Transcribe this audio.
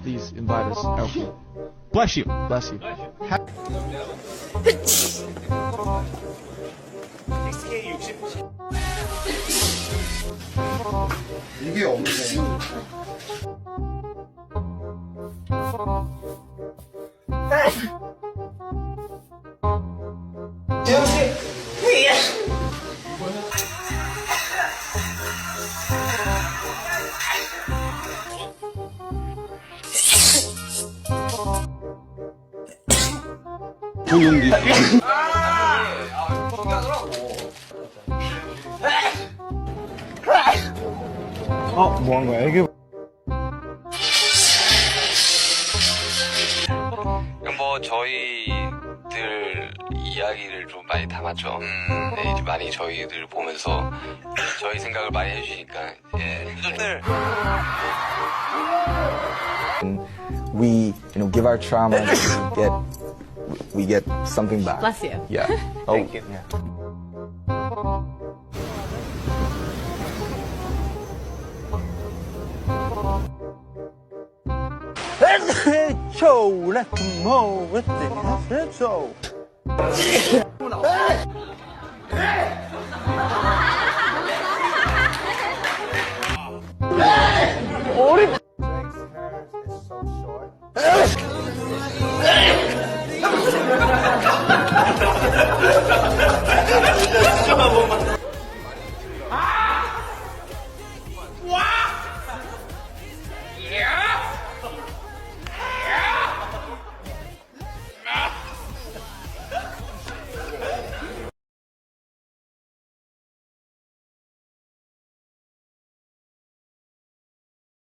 Please invite us. Okay. Bless you. Bless you. 이게 없네. 조용히. 뭐 한 거야? 애교. 뭐 저희들 이야기를 좀 많이 담았죠. 네, 이제 많이 저희들 보면서 저희 생각을 많이 해주시니까 예. We, give our trauma, we get something back. Bless you. Yeah. Thank you.